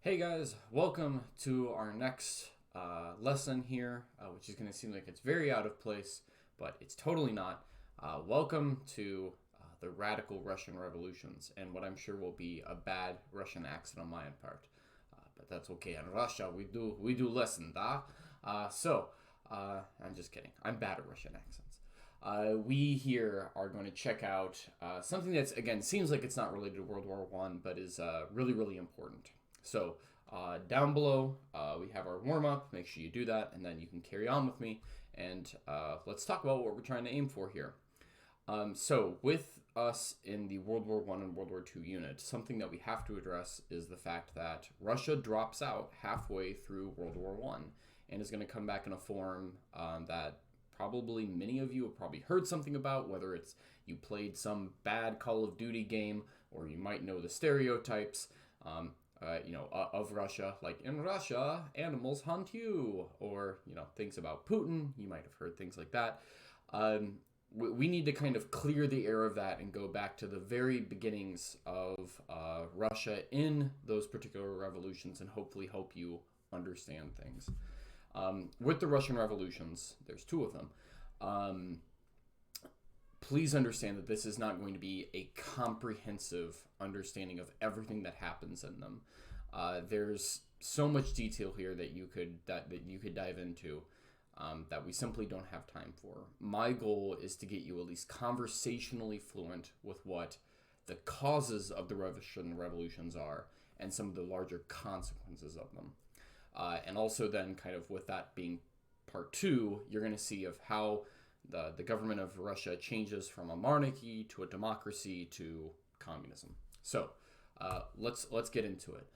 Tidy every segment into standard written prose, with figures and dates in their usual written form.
Hey guys, welcome to our next lesson here, which is going to seem like it's very out of place, but it's totally not. Welcome to the radical Russian revolutions, and what I'm sure will be a bad Russian accent on my part, but that's okay. In Russia, we do listen, da. I'm just kidding. I'm bad at Russian accents. We here are going to check out something that's again seems like it's not related to World War One, but is really important. So down below, we have our warm up. Make sure you do that, and then you can carry on with me. And let's talk about what we're trying to aim for here. So with us in the World War One and World War Two unit, something that we have to address is the fact that Russia drops out halfway through World War One and is going to come back in a form that probably many of you have probably heard something about, whether it's you played some bad Call of Duty game or you might know the stereotypes. Of Russia, like in Russia, animals hunt you, or, things about Putin. You might have heard things like that. We need to kind of clear the air of that and go back to the very beginnings of Russia in those particular revolutions and hopefully help you understand things. With the Russian revolutions, there's two of them. Please understand that this is not going to be a comprehensive understanding of everything that happens in them. There's so much detail here that you could dive into that we simply don't have time for. My goal is to get you at least conversationally fluent with what the causes of the Russian revolutions are and some of the larger consequences of them. And also then kind of with that being part two, you're going to see of how the government of Russia changes from a monarchy to a democracy to communism. So let's get into it.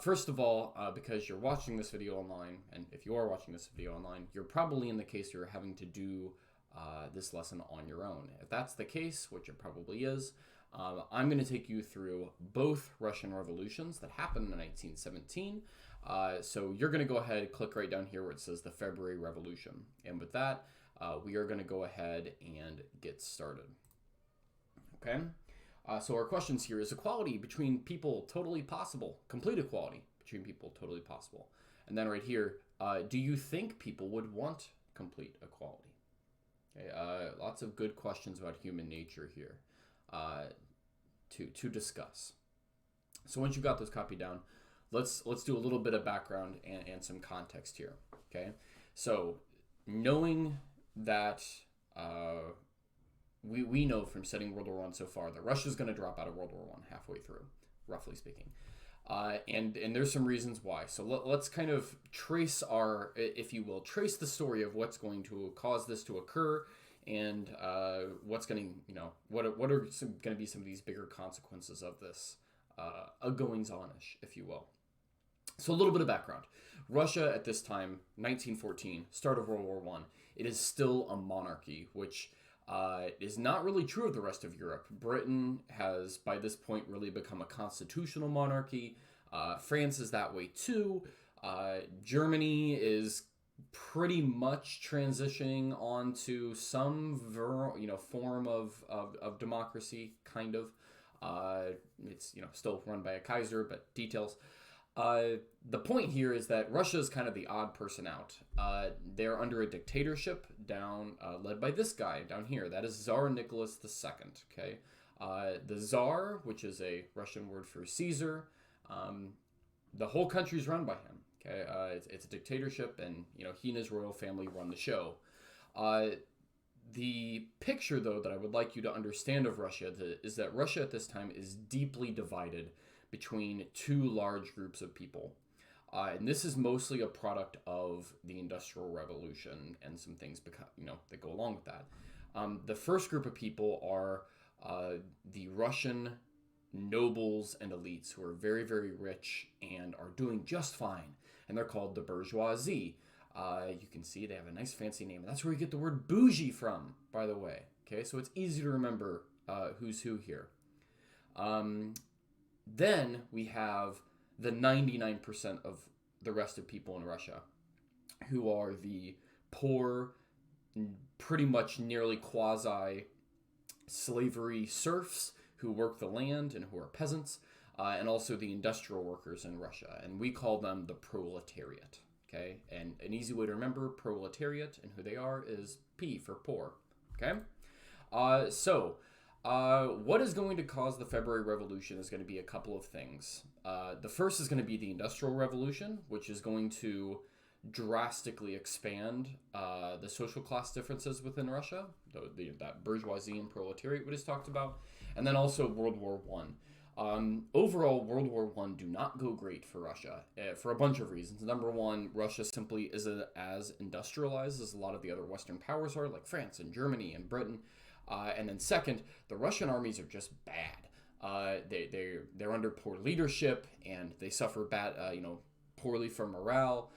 First of all, because you're watching this video online, and if you are watching this video online, you're probably in the case you're having to do this lesson on your own. If that's the case, which it probably is, I'm going to take you through both Russian revolutions that happened in 1917. So you're going to go ahead, click right down here where it says the February Revolution. And with that, we are going to go ahead and get started. Okay? So our questions here: is equality between people totally possible? Complete equality between people totally possible? And then right here, do you think people would want complete equality? Okay, lots of good questions about human nature here to discuss. So once you got those copied down, let's do a little bit of background and some context here. Okay, so knowing that we know from studying World War One so far that Russia's going to drop out of World War One halfway through, roughly speaking, and there's some reasons why. So let's kind of trace if you will, trace the story of what's going to cause this to occur, and what's going to, what are going to be some of these bigger consequences of this goings on-ish, if you will. So a little bit of background. Russia at this time, 1914, start of World War One, it is still a monarchy, which is not really true of the rest of Europe. Britain has, by this point, really become a constitutional monarchy. France is that way too. Germany is pretty much transitioning onto some form of democracy, kind of. It's still run by a Kaiser, but details. The point here is that Russia is kind of the odd person out. They're under a dictatorship led by this guy down here. That is Tsar Nicholas II. Okay, the Tsar, which is a Russian word for Caesar, the whole country is run by him. Okay, it's a dictatorship, and he and his royal family run the show. The picture, though, that I would like you to understand of Russia is that Russia at this time is deeply divided between two large groups of people. And this is mostly a product of the Industrial Revolution and some things that go along with that. The first group of people are the Russian nobles and elites who are very, very rich and are doing just fine. And they're called the bourgeoisie. You can see they have a nice fancy name. And that's where we get the word bougie from, by the way. Okay, so it's easy to remember who's who here. Then we have the 99% of the rest of people in Russia, who are the poor, pretty much nearly quasi-slavery serfs who work the land and who are peasants. and also the industrial workers in Russia, and we call them the proletariat. Okay, and an easy way to remember proletariat and who they are is P for poor. Okay, what is going to cause the February Revolution is going to be a couple of things. The first is going to be the Industrial Revolution, which is going to drastically expand the social class differences within Russia, that bourgeoisie and proletariat we just talked about, and then also World War One. Overall, World War One do not go great for Russia for a bunch of reasons. Number one, Russia simply isn't as industrialized as a lot of the other Western powers are, like France and Germany and Britain. And then second, the Russian armies are just bad. They're under poor leadership, and they suffer poorly from morale.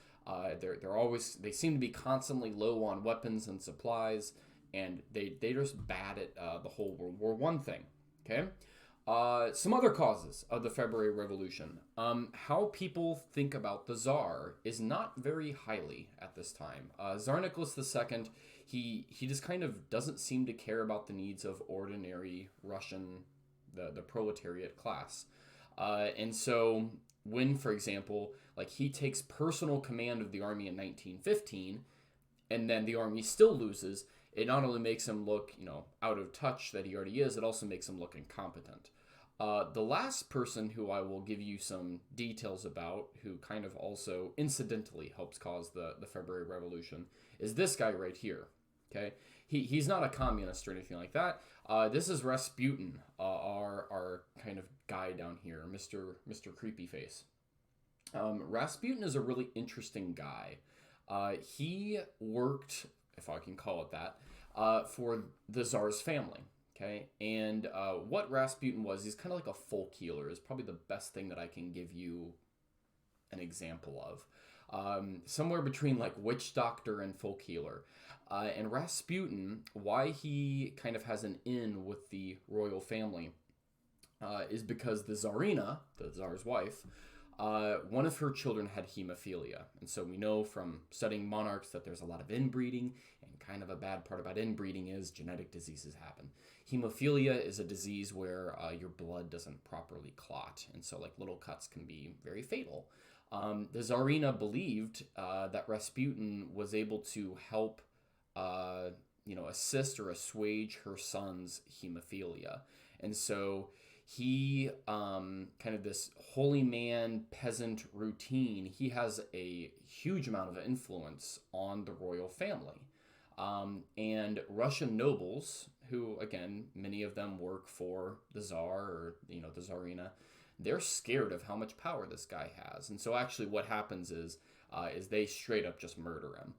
They seem to be constantly low on weapons and supplies, and they're just bad at the whole World War One thing. Okay. Some other causes of the February Revolution. How people think about the Tsar is not very highly at this time. Tsar Nicholas II, he just kind of doesn't seem to care about the needs of ordinary Russian, the proletariat class. And so when, for example, like he takes personal command of the army in 1915, and then the army still loses, it not only makes him look, out of touch that he already is, it also makes him look incompetent. The last person who I will give you some details about, who kind of also incidentally helps cause the February Revolution, is this guy right here. Okay, he's not a communist or anything like that. This is Rasputin, our kind of guy down here, Mr. Creepy Face. Rasputin is a really interesting guy. He worked, if I can call it that, for the Tsar's family. Okay, and what Rasputin was, he's kind of like a folk healer, is probably the best thing that I can give you an example of. Somewhere between like witch doctor and folk healer. And Rasputin, why he kind of has an in with the royal family, is because the Tsarina, the Tsar's wife, one of her children had hemophilia. And so we know from studying monarchs that there's a lot of inbreeding, and kind of a bad part about inbreeding is genetic diseases happen. Hemophilia is a disease where your blood doesn't properly clot, and so like little cuts can be very fatal. The Tsarina believed that Rasputin was able to help assist or assuage her son's hemophilia. And so he, kind of this holy man peasant routine, he has a huge amount of influence on the royal family. And Russian nobles, who, again, many of them work for the Tsar or, the Tsarina, they're scared of how much power this guy has. And so actually what happens is they straight up just murder him.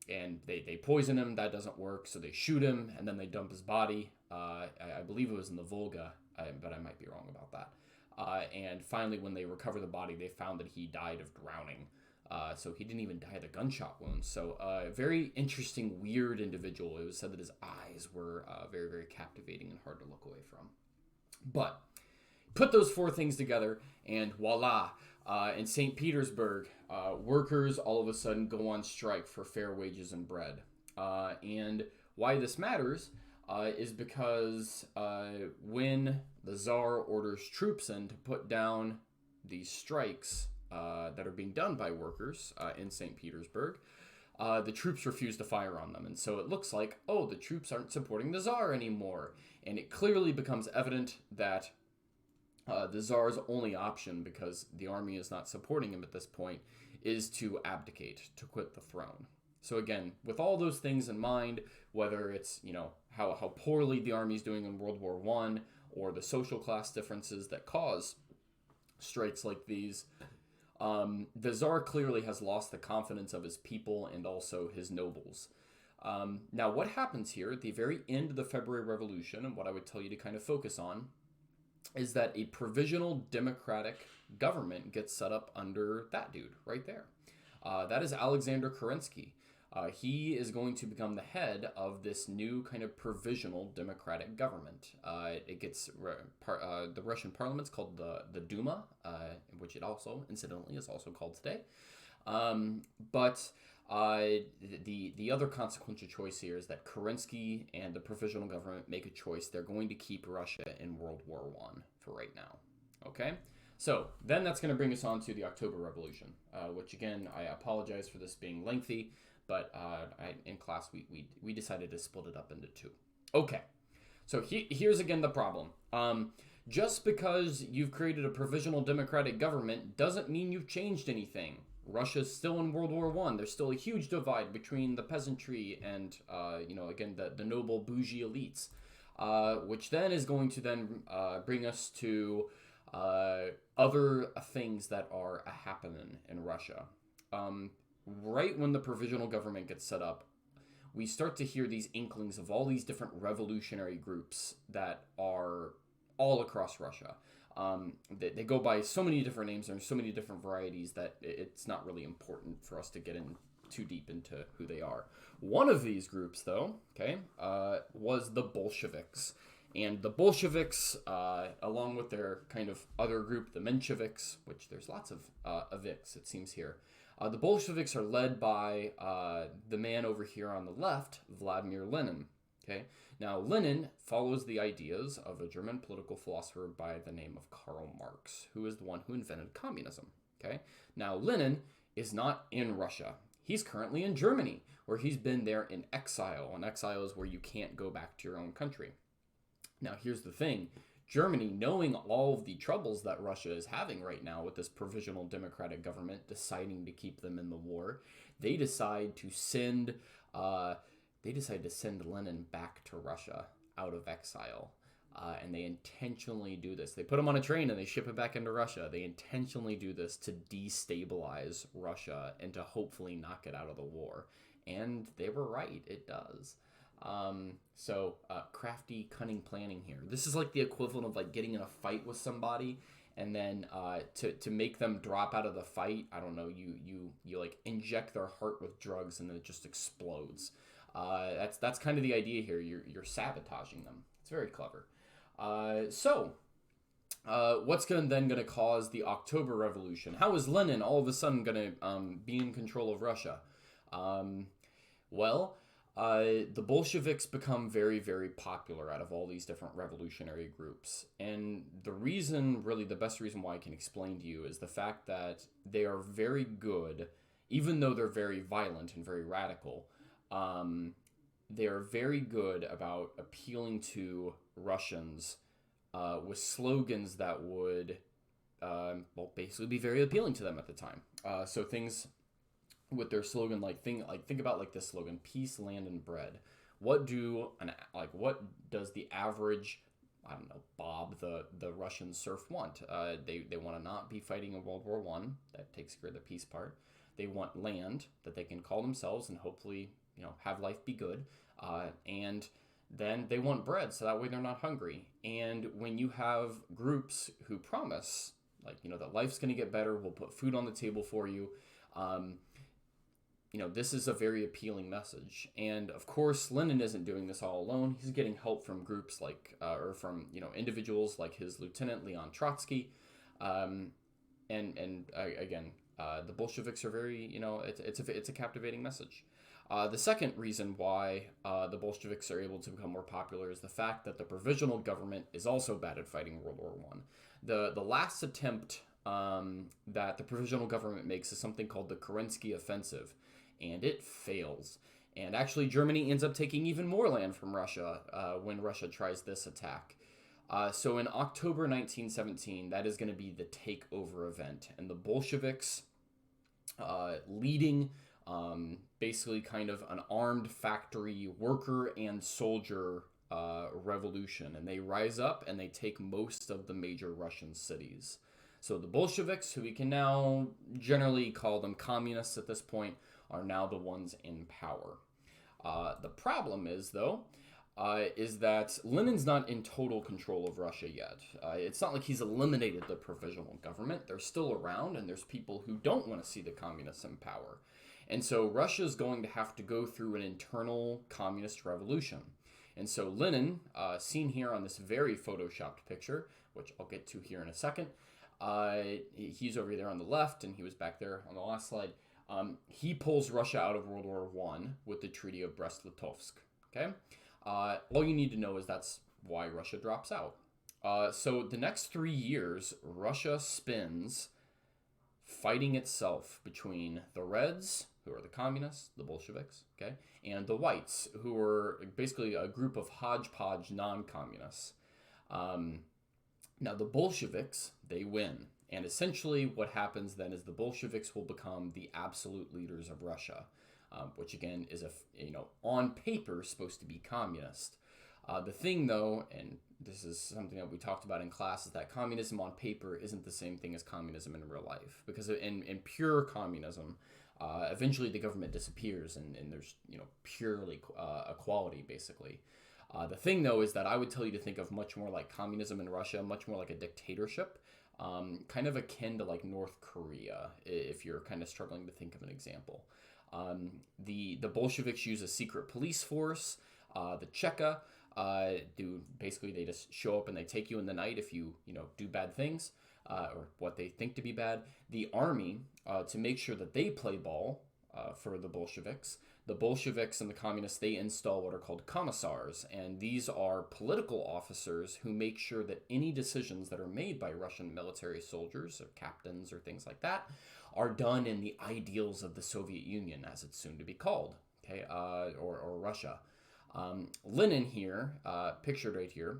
And they poison him, that doesn't work, so they shoot him, and then they dump his body. I believe it was in the Volga, but I might be wrong about that. And finally, when they recover the body, they found that he died of drowning. So he didn't even die of the gunshot wound. So a very interesting, weird individual. It was said that his eyes were very, very captivating and hard to look away from. But put those four things together, and voila. In St. Petersburg, workers all of a sudden go on strike for fair wages and bread. And why this matters is because when the Tsar orders troops in to put down these strikes that are being done by workers in St. Petersburg, the troops refuse to fire on them. And so it looks like, the troops aren't supporting the Tsar anymore. And it clearly becomes evident that the Tsar's only option, because the army is not supporting him at this point, is to abdicate, to quit the throne. So again, with all those things in mind, whether it's, how poorly the army's doing in World War I, or the social class differences that cause strikes like these, the Tsar clearly has lost the confidence of his people and also his nobles. Now, what happens here at the very end of the February Revolution, and what I would tell you to kind of focus on, is that a provisional democratic government gets set up under that dude right there. That is Alexander Kerensky. He is going to become the head of this new kind of provisional democratic government. It gets the Russian parliament's called the Duma, which it also, incidentally, is also called today. But the other consequential choice here is that Kerensky and the provisional government make a choice. They're going to keep Russia in World War I for right now. Okay, so then that's going to bring us on to the October Revolution, which again, I apologize for this being lengthy, but in class we decided to split it up into two. Okay, so here's again the problem. Just because you've created a provisional democratic government doesn't mean you've changed anything. Russia's still in World War I. There's still a huge divide between the peasantry and, again, the noble bougie elites, which then is going to then bring us to other things that are happening in Russia. Right when the provisional government gets set up, we start to hear these inklings of all these different revolutionary groups that are all across Russia. They go by so many different names. There's so many different varieties that it's not really important for us to get in too deep into who they are. One of these groups, though, was the Bolsheviks. And the Bolsheviks, along with their kind of other group, the Mensheviks, which there's lots of aviks, it seems here. The Bolsheviks are led by the man over here on the left, Vladimir Lenin. Okay. Now, Lenin follows the ideas of a German political philosopher by the name of Karl Marx, who is the one who invented communism. Okay. Now, Lenin is not in Russia. He's currently in Germany, where he's been there in exile. And exile is where you can't go back to your own country. Now, here's the thing. Germany, knowing all of the troubles that Russia is having right now with this provisional democratic government deciding to keep them in the war, they decide to send Lenin back to Russia out of exile. And they intentionally do this. They put him on a train and they ship him back into Russia. They intentionally do this to destabilize Russia and to hopefully knock it out of the war. And they were right. It does. Crafty, cunning planning here. This is like the equivalent of like getting in a fight with somebody and then to make them drop out of the fight, I don't know, you like inject their heart with drugs and then it just explodes. That's kind of the idea here. You're sabotaging them. It's very clever. What's then going to cause the October Revolution? How is Lenin all of a sudden going to be in control of Russia? The Bolsheviks become very, very popular out of all these different revolutionary groups. And the best reason why I can explain to you is the fact that they are very good, even though they're very violent and very radical. They are very good about appealing to Russians with slogans that would basically be very appealing to them at the time. So things with their slogan, think about like this slogan: peace, land, and bread. What does the average, I don't know, Bob the Russian serf want? They want to not be fighting in World War I. That takes care of the peace part. They want land that they can call themselves and hopefully have life be good. And then they want bread, so that way they're not hungry. And when you have groups who promise, that life's going to get better, we'll put food on the table for you, this is a very appealing message. And of course, Lenin isn't doing this all alone. He's getting help from groups from individuals like his lieutenant, Leon Trotsky. The Bolsheviks are very, it's a captivating message. The second reason why the Bolsheviks are able to become more popular is the fact that the provisional government is also bad at fighting World War I. The last attempt that the provisional government makes is something called the Kerensky Offensive, and it fails. And actually, Germany ends up taking even more land from Russia when Russia tries this attack. So in October 1917, that is going to be the takeover event, and the Bolsheviks leading basically kind of an armed factory worker and soldier revolution, and they rise up and they take most of the major Russian cities. So the Bolsheviks, who we can now generally call them communists at this point, are now the ones in power. The problem is, though, is that Lenin's not in total control of Russia yet. It's not like he's eliminated the provisional government. They're still around, and there's people who don't want to see the communists in power. And so Russia's going to have to go through an internal communist revolution. And so Lenin, seen here on this very photoshopped picture, which I'll get to here in a second, he's over there on the left, and he was back there on the last slide. He pulls Russia out of World War I with the Treaty of Brest-Litovsk. Okay? All you need to know is that's why Russia drops out. So the next 3 years, Russia spends fighting itself between the Reds, who are the communists, the Bolsheviks, okay, and the Whites, who are basically a group of hodgepodge non-communists. Um, Now, the Bolsheviks, they win. And essentially, what happens then is the Bolsheviks will become the absolute leaders of Russia, which again is on paper supposed to be communist. The thing, though, and this is something that we talked about in class, is that communism on paper isn't the same thing as communism in real life. Because in pure communism, eventually the government disappears and there's purely equality basically. The thing, though, is that I would tell you to think of much more like communism in Russia, much more like a dictatorship, kind of akin to like North Korea, if you're kind of struggling to think of an example. The Bolsheviks use a secret police force, the Cheka. They just show up and they take you in the night if you do bad things, or what they think to be bad. The army, to make sure that they play ball for the Bolsheviks. The Bolsheviks and the communists, they install what are called commissars, and these are political officers who make sure that any decisions that are made by Russian military soldiers or captains or things like that are done in the ideals of the Soviet Union, as it's soon to be called, okay, or Russia. Lenin here, pictured right here,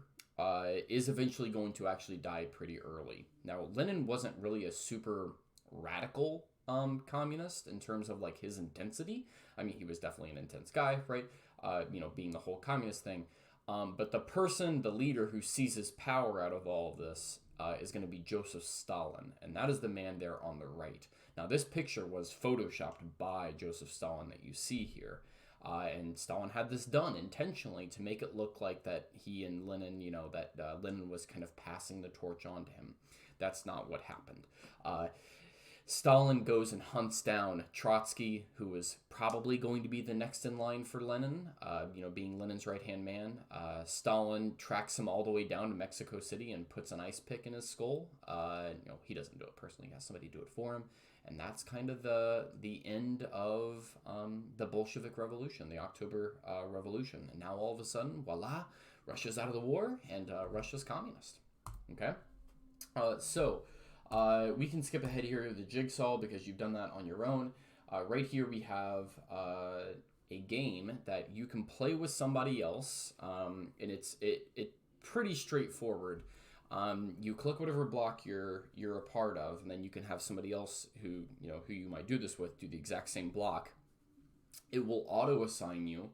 is eventually going to actually die pretty early. Now, Lenin wasn't really a super radical communist in terms of like his intensity. I mean, he was definitely an intense guy, right? Being the whole communist thing. But the leader who seizes power out of all of this is going to be Joseph Stalin. And that is the man there on the right. Now, this picture was photoshopped by Joseph Stalin that you see here. And Stalin had this done intentionally to make it look like that he and Lenin, that Lenin was kind of passing the torch on to him. That's not what happened. Stalin goes and hunts down Trotsky, who was probably going to be the next in line for Lenin, being Lenin's right-hand man. Stalin tracks him all the way down to Mexico City and puts an ice pick in his skull. He doesn't do it personally. He has somebody do it for him. And that's kind of the end of the Bolshevik Revolution, the October Revolution. And now all of a sudden, voila, Russia's out of the war and Russia's communist. Okay? We can skip ahead here to the jigsaw because you've done that on your own. Right here we have a game that you can play with somebody else, and it's pretty straightforward. You click whatever block you're a part of, and then you can have somebody else who you might do this with do the exact same block. It will auto assign you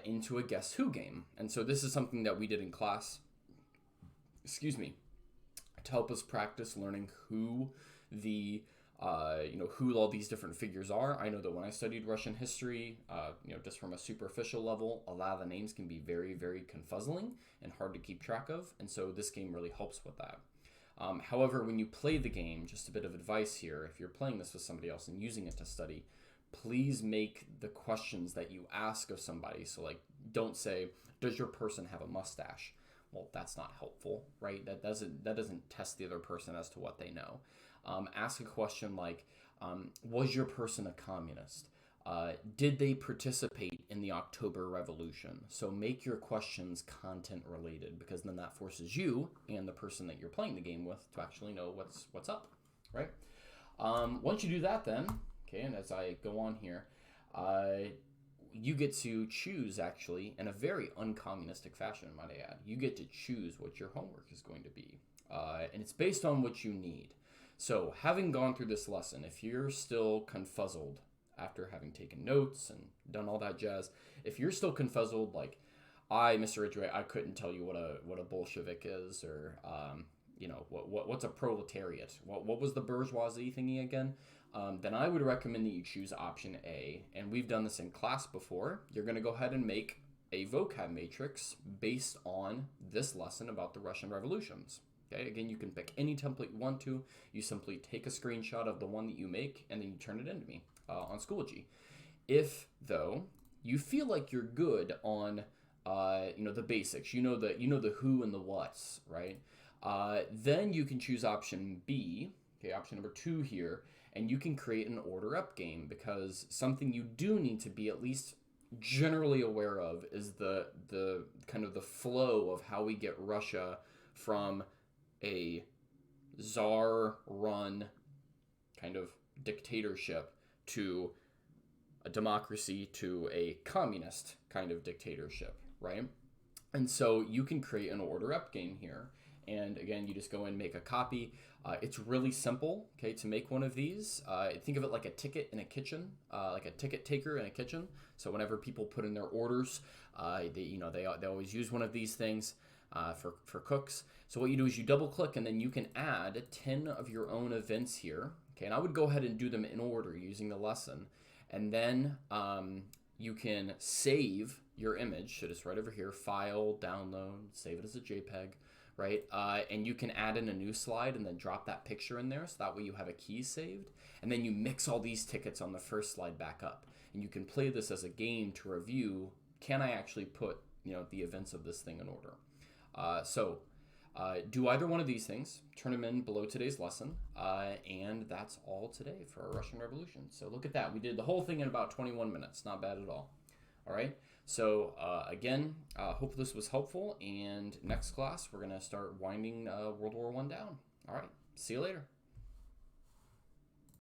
into a Guess Who game, and so this is something that we did in class. Excuse me. To help us practice learning who who all these different figures are. I know that when I studied Russian history, just from a superficial level, a lot of the names can be very, very confuzzling and hard to keep track of, and so this game really helps with that. However, when you play the game, just a bit of advice here, if you're playing this with somebody else and using it to study, please make the questions that you ask of somebody, so like, don't say, does your person have a mustache? Well, that's not helpful, right? That doesn't test the other person as to what they know. Ask a question like, was your person a communist? Did they participate in the October Revolution? So make your questions content related, because then that forces you and the person that you're playing the game with to actually know what's up, right? Once you do that then, okay, and as I go on here, you get to choose, actually, in a very uncommunistic fashion, might I add. You get to choose what your homework is going to be. And it's based on what you need. So, having gone through this lesson, if you're still confuzzled after having taken notes and done all that jazz, if you're still confuzzled, like, Mr. Ridgway, I couldn't tell you what a Bolshevik is, or, what's a proletariat? What was the bourgeoisie thingy again? Then I would recommend that you choose option A. And we've done this in class before. You're going to go ahead and make a vocab matrix based on this lesson about the Russian revolutions. Okay, again, you can pick any template you want to. You simply take a screenshot of the one that you make, and then you turn it into me on Schoology. If, though, you feel like you're good on the basics, you know the who and the what's, right? Then you can choose option B, okay, option number 2 here, and you can create an order up game, because something you do need to be at least generally aware of is the kind of the flow of how we get Russia from a czar-run kind of dictatorship to a democracy to a communist kind of dictatorship, right? And so you can create an order up game here. And again, you just go and make a copy. It's really simple, okay, to make one of these. Think of it like a ticket in a kitchen, like a ticket taker in a kitchen. So whenever people put in their orders, they always use one of these things for cooks. So what you do is you double click, and then you can add 10 of your own events here. Okay, and I would go ahead and do them in order using the lesson. And then you can save your image. So just right over here, file, download, save it as a JPEG, right? And you can add in a new slide and then drop that picture in there. So that way you have a key saved. And then you mix all these tickets on the first slide back up. And you can play this as a game to review, can I actually put, the events of this thing in order? Do either one of these things, turn them in below today's lesson, and that's all today for our Russian Revolution. So look at that. We did the whole thing in about 21 minutes. Not bad at all. All right. So again, hope this was helpful, and next class we're going to start winding World War I down. All right. See you later.